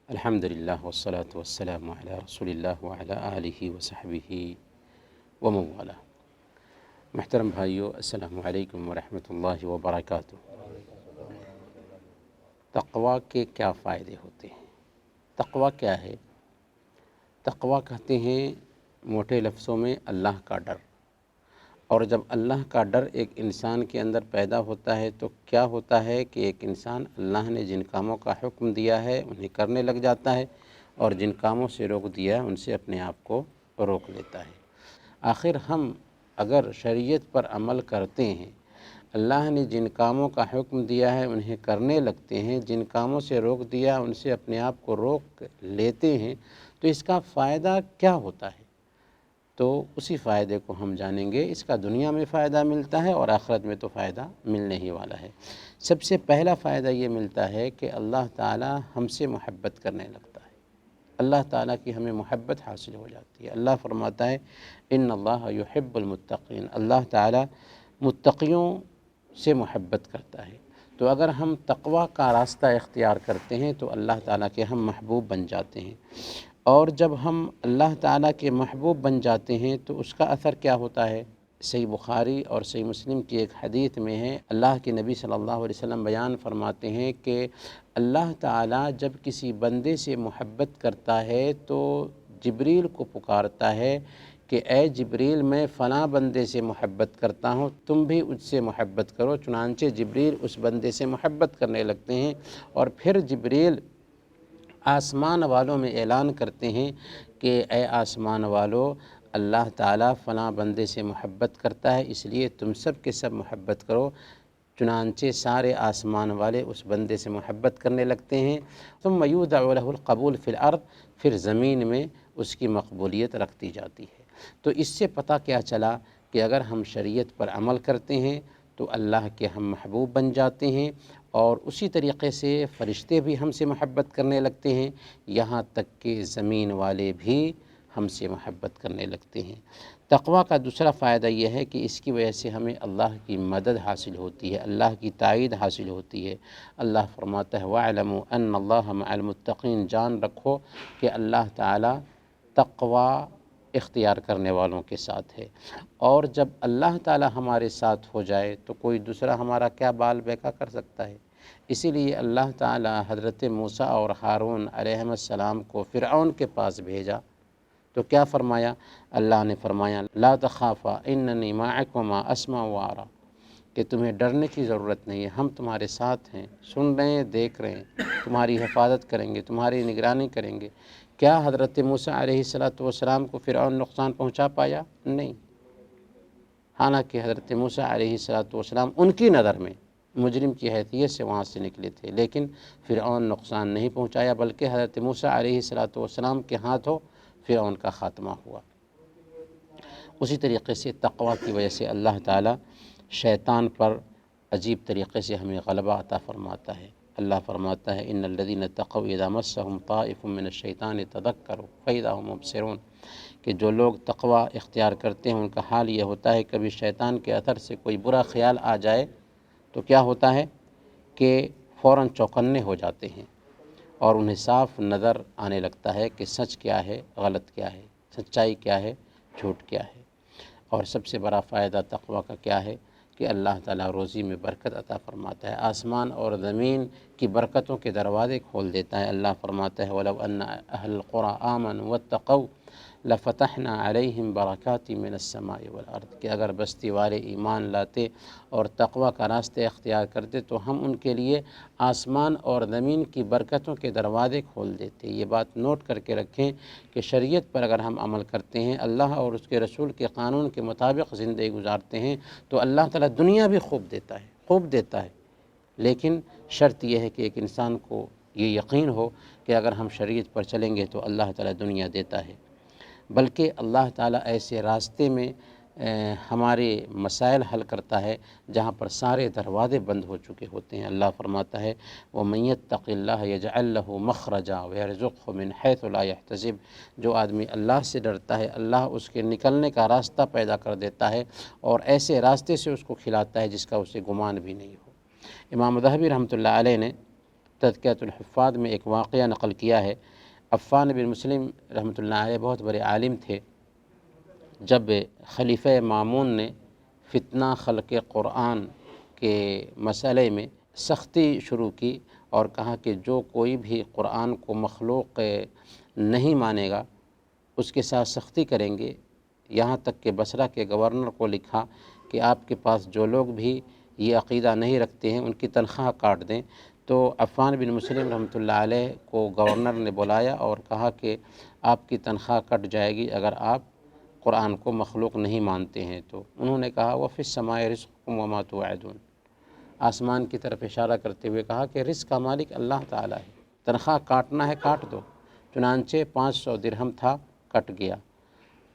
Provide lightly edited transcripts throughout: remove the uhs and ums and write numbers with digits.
الحمدللہ والصلاة والسلام علی رسول اللہ وعلی آلہ وصحبہ ومن والہ۔ محترم بھائیو، السلام علیکم ورحمۃ اللہ وبرکاتہ۔ تقویٰ کے کیا فائدے ہوتے ہیں؟ تقویٰ کیا ہے؟ تقویٰ کہتے ہیں موٹے لفظوں میں اللہ کا ڈر۔ اور جب اللہ کا ڈر ایک انسان کے اندر پیدا ہوتا ہے تو کیا ہوتا ہے کہ ایک انسان اللہ نے جن کاموں کا حکم دیا ہے انہیں کرنے لگ جاتا ہے، اور جن کاموں سے روک دیا ہے ان سے اپنے آپ کو روک لیتا ہے۔ آخر ہم اگر شریعت پر عمل کرتے ہیں، اللہ نے جن کاموں کا حکم دیا ہے انہیں کرنے لگتے ہیں، جن کاموں سے روک دیا ان سے اپنے آپ کو روک لیتے ہیں، تو اس کا فائدہ کیا ہوتا ہے؟ تو اسی فائدے کو ہم جانیں گے۔ اس کا دنیا میں فائدہ ملتا ہے اور آخرت میں تو فائدہ ملنے ہی والا ہے۔ سب سے پہلا فائدہ یہ ملتا ہے کہ اللہ تعالی ہم سے محبت کرنے لگتا ہے، اللہ تعالیٰ کی ہمیں محبت حاصل ہو جاتی ہے۔ اللہ فرماتا ہے ان اللہ یحب المتقین، اللہ تعالیٰ متقیوں سے محبت کرتا ہے۔ تو اگر ہم تقویٰ کا راستہ اختیار کرتے ہیں تو اللہ تعالیٰ کے ہم محبوب بن جاتے ہیں، اور جب ہم اللہ تعالیٰ کے محبوب بن جاتے ہیں تو اس کا اثر کیا ہوتا ہے؟ صحیح بخاری اور صحیح مسلم کی ایک حدیث میں ہے، اللہ کے نبی صلی اللہ علیہ وسلم بیان فرماتے ہیں کہ اللہ تعالیٰ جب کسی بندے سے محبت کرتا ہے تو جبریل کو پکارتا ہے کہ اے جبریل، میں فلاں بندے سے محبت کرتا ہوں، تم بھی اس سے محبت کرو۔ چنانچہ جبریل اس بندے سے محبت کرنے لگتے ہیں، اور پھر جبریل آسمان والوں میں اعلان کرتے ہیں کہ اے آسمان والو، اللہ تعالیٰ فلاں بندے سے محبت کرتا ہے، اس لیے تم سب کے سب محبت کرو۔ چنانچہ سارے آسمان والے اس بندے سے محبت کرنے لگتے ہیں۔ ثم یودع لہ القبول فی الارض، پھر زمین میں اس کی مقبولیت رکھ دی جاتی ہے۔ تو اس سے پتہ کیا چلا کہ اگر ہم شریعت پر عمل کرتے ہیں تو اللہ کے ہم محبوب بن جاتے ہیں، اور اسی طریقے سے فرشتے بھی ہم سے محبت کرنے لگتے ہیں، یہاں تک کہ زمین والے بھی ہم سے محبت کرنے لگتے ہیں۔ تقویٰ کا دوسرا فائدہ یہ ہے کہ اس کی وجہ سے ہمیں اللہ کی مدد حاصل ہوتی ہے، اللہ کی تائید حاصل ہوتی ہے۔ اللہ فرماتا ہے وَاعْلَمُوا أَنَّ اللَّهَ مَعَ الْمُتَّقِينَ، جان رکھو کہ اللہ تعالیٰ تقویٰ اختیار کرنے والوں کے ساتھ ہے۔ اور جب اللہ تعالیٰ ہمارے ساتھ ہو جائے تو کوئی دوسرا ہمارا کیا بال بیکا کر سکتا ہے؟ اسی لیے اللہ تعالیٰ حضرت موسیٰ اور ہارون علیہ السلام کو فرعون کے پاس بھیجا تو کیا فرمایا؟ اللہ نے فرمایا لا تخافا اننی معکما اسمع وارا، کہ تمہیں ڈرنے کی ضرورت نہیں ہے، ہم تمہارے ساتھ ہیں، سن رہے ہیں، دیکھ رہے ہیں، تمہاری حفاظت کریں گے، تمہاری نگرانی کریں گے۔ کیا حضرت موسیٰ علیہ السلام کو فرعون نقصان پہنچا پایا؟ نہیں، حالانکہ حضرت موسیٰ علیہ السلام ان کی نظر میں مجرم کی حیثیت سے وہاں سے نکلے تھے، لیکن فرعون نقصان نہیں پہنچایا، بلکہ حضرت موسیٰ علیہ السلام کے ہاتھوں فرعون کا خاتمہ ہوا۔ اسی طریقے سے تقویٰ کی وجہ سے اللہ تعالیٰ شیطان پر عجیب طریقے سے ہمیں غلبہ عطا فرماتا ہے۔ اللہ فرماتا ہے ان الذین اتقوا اذا مسهم طائف من الشیطان تذکروا فاذا هم مبصرون، کہ جو لوگ تقویٰ اختیار کرتے ہیں ان کا حال یہ ہوتا ہے کبھی شیطان کے اثر سے کوئی برا خیال آ جائے تو کیا ہوتا ہے کہ فوراً چوکنے ہو جاتے ہیں، اور انہیں صاف نظر آنے لگتا ہے کہ سچ کیا ہے، غلط کیا ہے، سچائی کیا ہے، جھوٹ کیا ہے۔ اور سب سے بڑا فائدہ تقویٰ کا کیا ہے کہ اللہ تعالیٰ روزی میں برکت عطا فرماتا ہے، آسمان اور زمین کی برکتوں کے دروازے کھول دیتا ہے۔ اللہ فرماتا ہے وَلَوْ أَنَّ أَهْلَ الْقُرَىٰ آمَنُوا وَاتَّقَوْا لَفَتَحْنَا عَلَيْهِمْ بَرَكَاتٍ مِّنَ السَّمَاءِ وَالْأَرْضِ، کہ اگر بستی والے ایمان لاتے اور تقویٰ کا راستے اختیار کرتے تو ہم ان کے لیے آسمان اور زمین کی برکتوں کے دروازے کھول دیتے۔ یہ بات نوٹ کر کے رکھیں کہ شریعت پر اگر ہم عمل کرتے ہیں، اللہ اور اس کے رسول کے قانون کے مطابق زندگی گزارتے ہیں تو اللہ تعالیٰ دنیا بھی خوب دیتا ہے، لیکن شرط یہ ہے کہ ایک انسان کو یہ یقین ہو کہ اگر ہم شریعت پر چلیں گے تو اللہ تعالیٰ دنیا دیتا ہے، بلکہ اللہ تعالیٰ ایسے راستے میں ہمارے مسائل حل کرتا ہے جہاں پر سارے دروازے بند ہو چکے ہوتے ہیں۔ اللہ فرماتا ہے وَمَن يَتَّقِ اللَّهَ يَجْعَل لَّهُ مَخْرَجًا وَيَرْزُقْهُ مِنْ حَيْثُ لَا يَحْتَسِبُ، جو آدمی اللہ سے ڈرتا ہے اللہ اس کے نکلنے کا راستہ پیدا کر دیتا ہے، اور ایسے راستے سے اس کو کھلاتا ہے جس کا اسے گمان بھی نہیں ہو۔ امام ذہبی رحمۃ اللہ علیہ نے تذکرۃ الحفاظ میں ایک واقعہ نقل کیا ہے۔ عفان بن مسلم رحمۃ اللہ علیہ بہت بڑے عالم تھے۔ جب خلیفہ مامون نے فتنہ خلق قرآن کے مسئلے میں سختی شروع کی اور کہا کہ جو کوئی بھی قرآن کو مخلوق نہیں مانے گا اس کے ساتھ سختی کریں گے، یہاں تک کہ بصرہ کے گورنر کو لکھا کہ آپ کے پاس جو لوگ بھی یہ عقیدہ نہیں رکھتے ہیں ان کی تنخواہ کاٹ دیں۔ تو عفان بن مسلم رحمۃ اللہ علیہ کو گورنر نے بلایا اور کہا کہ آپ کی تنخواہ کٹ جائے گی اگر آپ قرآن کو مخلوق نہیں مانتے ہیں تو۔ انہوں نے کہا وَفِي السَّمَاءِ رِزْقُكُمْ وَمَا تُوعَدُونَ، آسمان کی طرف اشارہ کرتے ہوئے کہا کہ رزق کا مالک اللہ تعالیٰ ہے، تنخواہ کاٹنا ہے کاٹ دو۔ چنانچہ 500 درہم تھا، کٹ گیا۔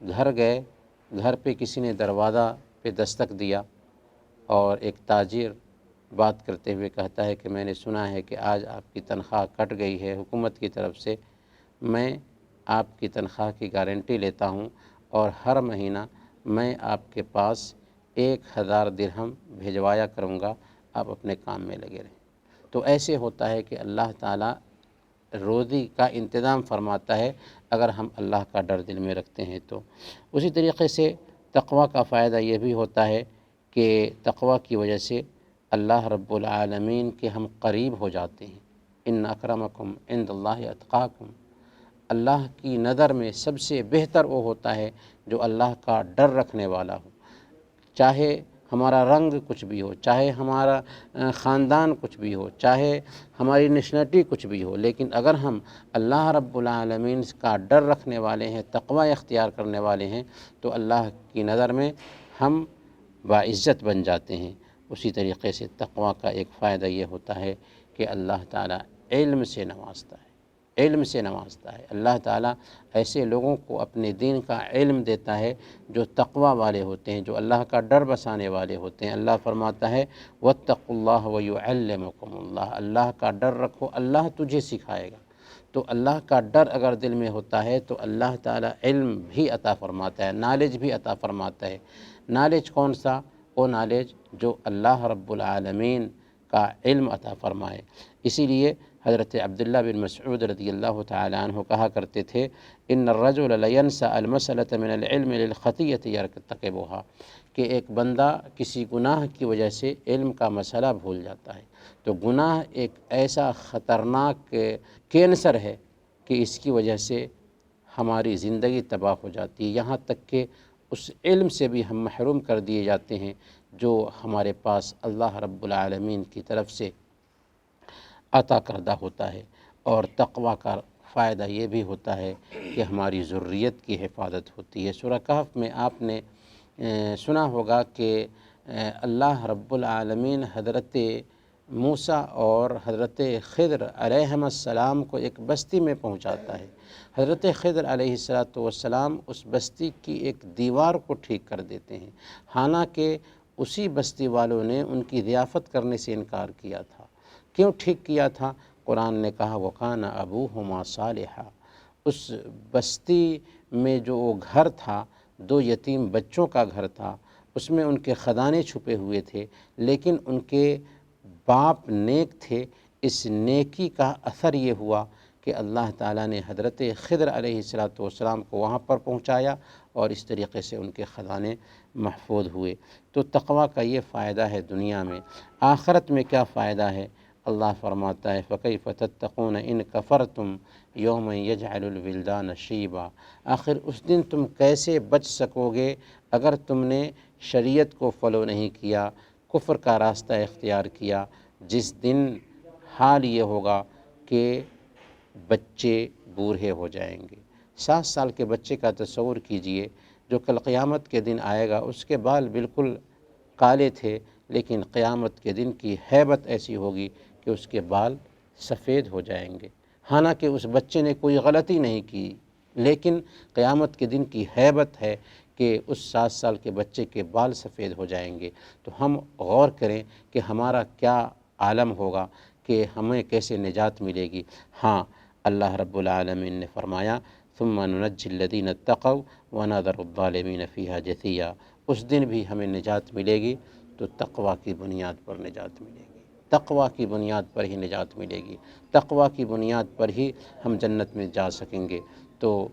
گھر گئے، گھر پہ کسی نے دروازہ پہ دستک دیا اور ایک تاجر بات کرتے ہوئے کہتا ہے کہ میں نے سنا ہے کہ آج آپ کی تنخواہ کٹ گئی ہے حکومت کی طرف سے، میں آپ کی تنخواہ کی گارنٹی لیتا ہوں اور ہر مہینہ میں آپ کے پاس 1000 درہم بھیجوایا کروں گا، آپ اپنے کام میں لگے رہیں۔ تو ایسے ہوتا ہے کہ اللہ تعالیٰ روزی کا انتظام فرماتا ہے اگر ہم اللہ کا ڈر دل میں رکھتے ہیں تو۔ اسی طریقے سے تقویٰ کا فائدہ یہ بھی ہوتا ہے کہ تقویٰ کی وجہ سے اللہ رب العالمین کے ہم قریب ہو جاتے ہیں۔ ان اکرمکم عند اللہ اتقاکم، اللہ کی نظر میں سب سے بہتر وہ ہوتا ہے جو اللہ کا ڈر رکھنے والا ہو، چاہے ہمارا رنگ کچھ بھی ہو، چاہے ہمارا خاندان کچھ بھی ہو، چاہے ہماری نیشنلٹی کچھ بھی ہو، لیکن اگر ہم اللہ رب العالمین کا ڈر رکھنے والے ہیں، تقوی اختیار کرنے والے ہیں تو اللہ کی نظر میں ہم باعزت بن جاتے ہیں۔ اسی طریقے سے تقوی کا ایک فائدہ یہ ہوتا ہے کہ اللہ تعالیٰ علم سے نوازتا ہے، علم سے نوازتا ہے۔ اللہ تعالیٰ ایسے لوگوں کو اپنے دین کا علم دیتا ہے جو تقوی والے ہوتے ہیں، جو اللہ کا ڈر بسانے والے ہوتے ہیں۔ اللہ فرماتا ہے وَاتَّقُوا اللَّهَ وَيُعَلِّمُكُمُ اللَّهُ، اللہ کا ڈر رکھو، اللہ تجھے سکھائے گا۔ تو اللہ کا ڈر اگر دل میں ہوتا ہے تو اللہ تعالیٰ علم بھی عطا فرماتا ہے، نالج بھی عطا فرماتا ہے۔ نالج کون سا؟ وہ نالج جو اللہ رب العالمین کا علم عطا فرمائے۔ اسی لیے حضرت عبداللہ بن مسعود رضی اللہ تعالیٰ عنہ کہا کرتے تھے ان الرجل لینسى المسألة من العلم للخطیۃ یرتکبها، کہ ایک بندہ کسی گناہ کی وجہ سے علم کا مسئلہ بھول جاتا ہے۔ تو گناہ ایک ایسا خطرناک کینسر ہے کہ اس کی وجہ سے ہماری زندگی تباہ ہو جاتی ہے، یہاں تک کہ اس علم سے بھی ہم محروم کر دیے جاتے ہیں جو ہمارے پاس اللہ رب العالمین کی طرف سے عطا کردہ ہوتا ہے۔ اور تقوی کا فائدہ یہ بھی ہوتا ہے کہ ہماری ذریت کی حفاظت ہوتی ہے۔ سورہ کہف میں آپ نے سنا ہوگا کہ اللہ رب العالمین حضرت موسیٰ اور حضرت خضر علیہم السلام کو ایک بستی میں پہنچاتا ہے۔ حضرت خضر علیہ السلام اس بستی کی ایک دیوار کو ٹھیک کر دیتے ہیں، حالانکہ اسی بستی والوں نے ان کی ضیافت کرنے سے انکار کیا تھا۔ کیوں ٹھیک کیا تھا؟ قرآن نے کہا وَكَانَ أَبُوهُمَا صَالِحًا، اس بستی میں جو وہ گھر تھا 2 یتیم بچوں کا گھر تھا، اس میں ان کے خزانے چھپے ہوئے تھے، لیکن ان کے باپ نیک تھے۔ اس نیکی کا اثر یہ ہوا کہ اللہ تعالیٰ نے حضرت خضر علیہ السلام کو وہاں پر پہنچایا اور اس طریقے سے ان کے خزانے محفوظ ہوئے۔ تو تقوی کا یہ فائدہ ہے دنیا میں۔ آخرت میں کیا فائدہ ہے؟ اللہ فرماتا ہے فَكَيْفَ تَتَّقُونَ إِن كَفَرْتُمْ يَوْمًا يَجْعَلُ الْوِلْدَانَ شِيبًا، آخر اس دن تم کیسے بچ سکو گے اگر تم نے شریعت کو فالو نہیں کیا، کفر کا راستہ اختیار کیا۔ جس دن حال یہ ہوگا کہ بچے بوڑھے ہو جائیں گے۔ 7 سال کے بچے کا تصور کیجئے جو کل قیامت کے دن آئے گا، اس کے بال بالکل کالے تھے لیکن قیامت کے دن کی ہیبت ایسی ہوگی کہ اس کے بال سفید ہو جائیں گے، حالانکہ اس بچے نے کوئی غلطی نہیں کی، لیکن قیامت کے دن کی ہیبت ہے کہ اس 7 سال کے بچے کے بال سفید ہو جائیں گے۔ تو ہم غور کریں کہ ہمارا کیا عالم ہوگا، کہ ہمیں کیسے نجات ملے گی۔ ہاں، اللہ رب العالمین نے فرمایا ثم ننجی الذین اتقوا ونذر الظالمین فیہا جثیا، اس دن بھی ہمیں نجات ملے گی تو تقوی کی بنیاد پر نجات ملے گی۔ تقوی کی بنیاد پر ہی نجات ملے گی، تقوی کی بنیاد پر ہی ہم جنت میں جا سکیں گے۔ تو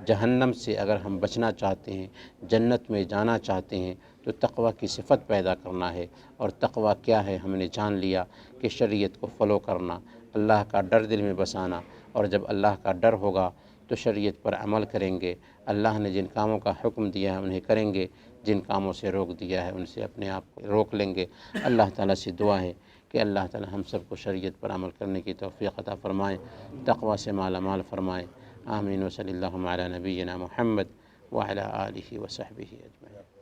جہنم سے اگر ہم بچنا چاہتے ہیں، جنت میں جانا چاہتے ہیں، تو تقوی کی صفت پیدا کرنا ہے۔ اور تقوی کیا ہے ہم نے جان لیا کہ شریعت کو فالو کرنا، اللہ کا ڈر دل میں بسانا، اور جب اللہ کا ڈر ہوگا تو شریعت پر عمل کریں گے، اللہ نے جن کاموں کا حکم دیا ہے انہیں کریں گے، جن کاموں سے روک دیا ہے ان سے اپنے آپ کو روک لیں گے۔ اللہ تعالیٰ سے دعا ہے کہ اللہ تعالیٰ ہم سب کو شریعت پر عمل کرنے کی توفیق عطا فرمائیں، تقوی سے مالا مال فرمائیں۔ آمین و صلی اللہ علی نبینا محمد وعلی آلہ وصحبہ اجمعین۔